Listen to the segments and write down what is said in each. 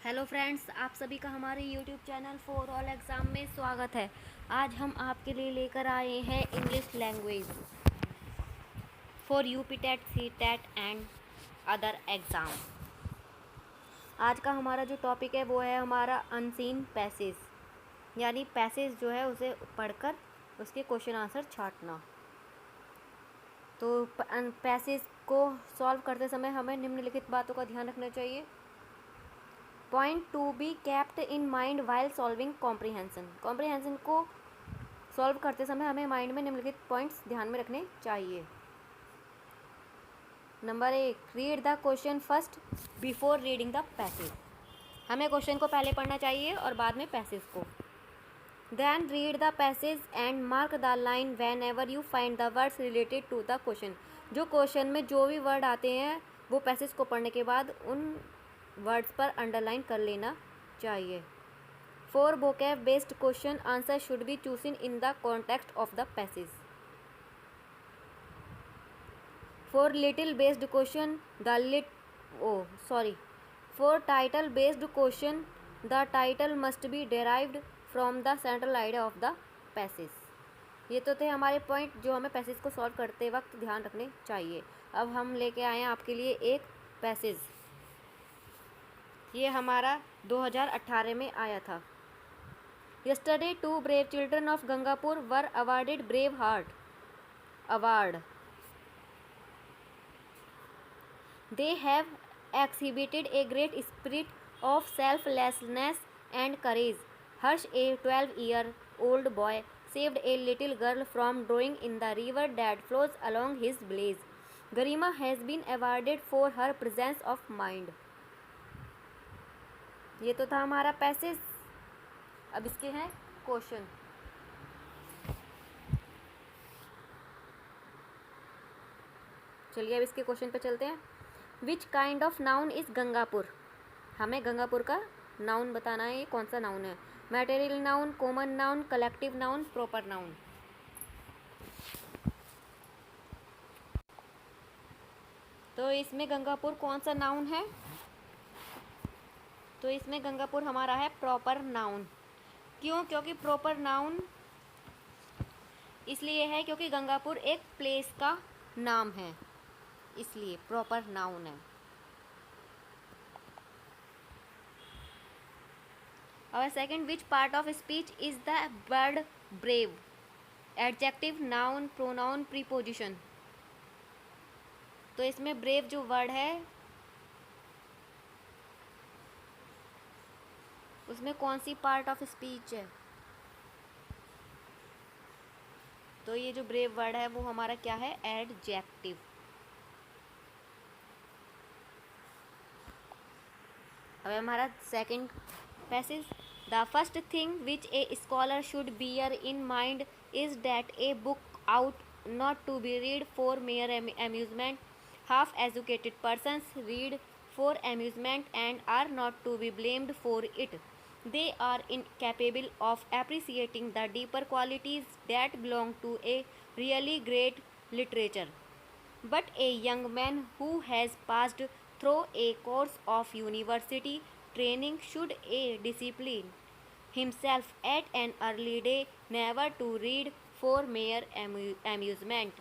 Hello friends, आप सभी का हमारे YouTube channel for all exam में स्वागत है। आज हम आपके लिए लेकर आए हैं English language for UP TET, C TET and other exam. आज का हमारा जो टॉपिक है वो है हमारा अनसीन पैसेज, यानी पैसेज जो है उसे पढ़कर उसके क्वेश्चन आंसर छांटना। तो पैसेज को सॉल्व करते समय हमें निम्नलिखित बातों का ध्यान रखना चाहिए। Point to be kept in mind while solving comprehension. Comprehension को सॉल्व करते समय हमें माइंड में निम्नलिखित पॉइंट्स ध्यान में रखने चाहिए। Number 1, read the question first before reading the passage. हमें क्वेश्चन को पहले पढ़ना चाहिए और बाद में पैसेज को। Then read the passage and mark the line whenever you find the words related to the question. जो क्वेश्चन में जो भी वर्ड आते हैं वो पैसेज को पढ़ने के बाद उन वर्ड्स पर अंडरलाइन कर लेना चाहिए। For vocab based question answer should be chosen in the context of the passage. For little based question for title based question the title must be derived from the central idea of the passage. ये तो थे हमारे point जो हमें passage को solve करते वक्त ध्यान रखने चाहिए। अब हम लेके आए हैं आपके लिए एक पैसेज। ये हमारा 2018 में आया था। Yesterday, two brave children of Gangapur were awarded Brave Heart Award. They have exhibited a great spirit of selflessness and courage. Harsh, a 12-year-old boy, saved a little girl from drowning in the river that flows along his village. Garima has been awarded for her presence of mind. ये तो था हमारा passage. अब इसके हैं question. चलिए अब इसके क्वेश्चन पे चलते हैं। Which kind of noun is Gangapur. हमें गंगापुर का नाउन बताना है। ये कौन सा नाउन है? Material noun, common noun, collective noun, proper noun. तो इसमें गंगापुर कौन सा नाउन है? तो इसमें गंगापुर हमारा है प्रॉपर नाउन। क्यों? क्योंकि प्रॉपर नाउन इसलिए है क्योंकि गंगापुर एक प्लेस का नाम है, इसलिए प्रॉपर नाउन है। और second, which part of speech is the word brave? Adjective, noun, pronoun, preposition. तो इसमें ब्रेव जो वर्ड है उसमें कौन सी पार्ट ऑफ स्पीच है? तो ये जो ब्रेव वर्ड है वो हमारा क्या है? एडजेक्टिव। अब हमारा second passage. The first thing which a scholar should bear in mind is that a book ought not to be read for mere amusement. Half educated persons read for amusement and are not to be blamed for it. They are incapable of appreciating the deeper qualities that belong to a really great literature. But a young man who has passed through a course of university training should discipline himself at an early day never to read for mere amusement.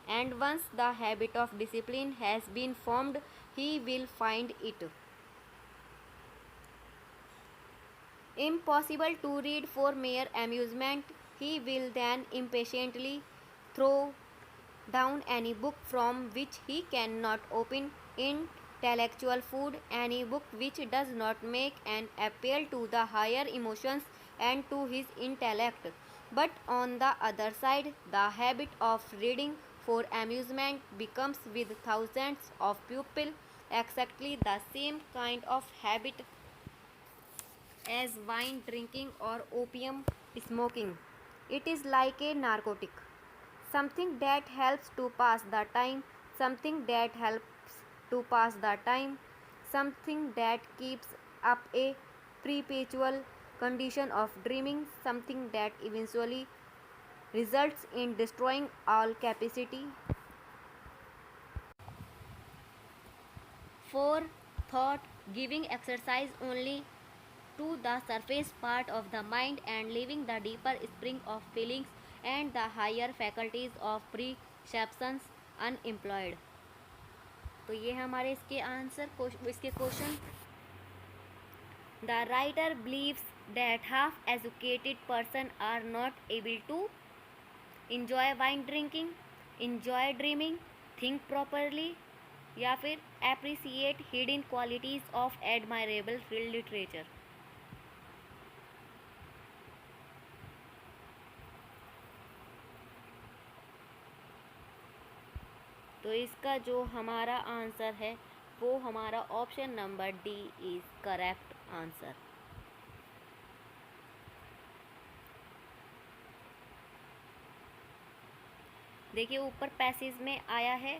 And once the habit of discipline has been formed, he will find it impossible to read for mere amusement. He will then impatiently throw down any book from which he cannot open intellectual food, any book which does not make an appeal to the higher emotions and to his intellect. But on the other side, the habit of reading for amusement becomes with thousands of people exactly the same kind of habit as wine drinking or opium smoking. It is like a narcotic, something that helps to pass the time, something that helps to pass the time, something that keeps up a perpetual condition of dreaming, something that eventually results in destroying all capacity for thought giving exercise only to the surface part of the mind and leaving the deeper spring of feelings and the higher faculties of perceptions unemployed। तो ये हमारे इसके answer, इसके question. The writer believes that half educated person are not able to enjoy wine drinking, enjoy dreaming, think properly या फिर appreciate hidden qualities of admirable literature। तो इसका जो हमारा आंसर है वो हमारा option number D is correct answer. देखिए ऊपर पैसेज में आया है,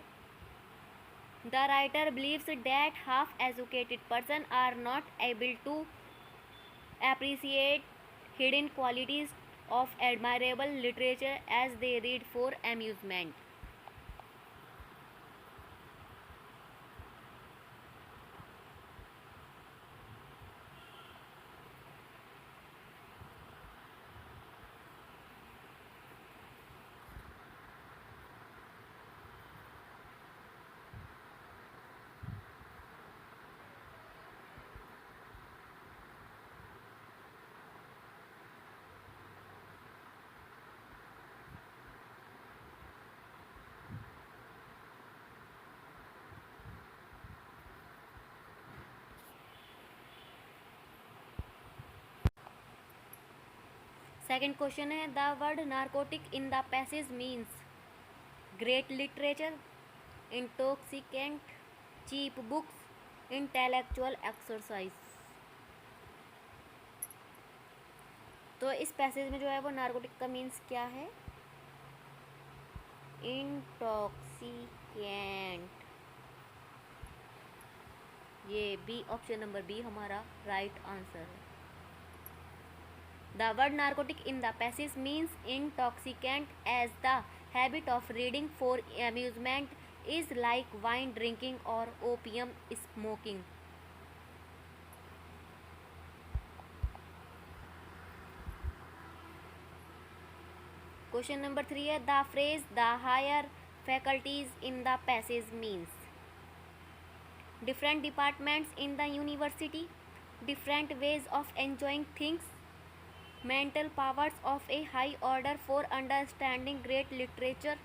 the writer believes that half educated person are not able to appreciate hidden qualities of admirable literature as they read for amusement. Second question है, the word narcotic in the passage means great literature, intoxicant, cheap books, intellectual exercise. तो इस passage में जो है वो narcotic का means क्या है? इंटॉक्सिकेंट। ये बी, ऑप्शन नंबर बी हमारा राइट आंसर है। The word narcotic in the passage means intoxicant, as the habit of reading for amusement is like wine drinking or opium smoking। Question number 3 है, the phrase the higher faculties in the passage means different departments in the university, different ways of enjoying things, mental powers of a high order for understanding great literature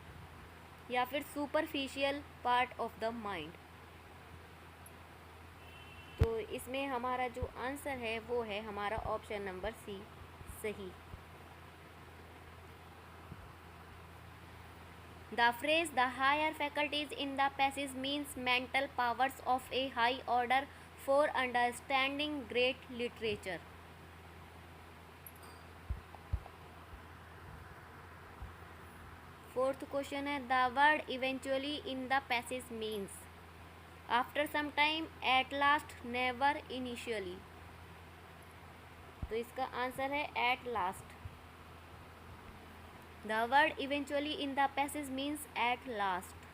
या फिर superficial part of the mind. तो इसमें हमारा जो answer है वो है हमारा ऑप्शन नंबर सी सही। The phrase the higher faculties in the passage means mental powers of a high order for understanding great literature. Fourth question है, the word eventually in the passage means after some time, at last, never, initially. तो इसका answer है at last. The word eventually in the passage means at last.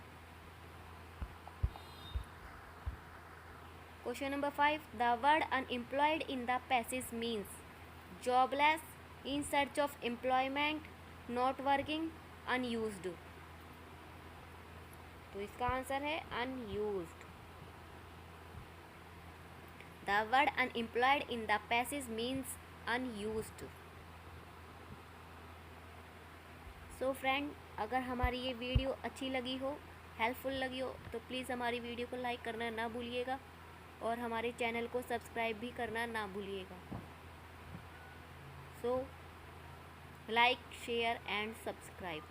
Question number 5, the word unemployed in the passage means jobless, in search of employment, not working, unused. तो इसका answer है unused. The word unemployed in the passage means unused. So friend, अगर हमारी ये video अच्छी लगी हो, helpful लगी हो, तो प्लीज़ हमारी वीडियो को लाइक करना ना भूलिएगा और हमारे चैनल को सब्सक्राइब भी करना ना भूलिएगा। So like, share and subscribe.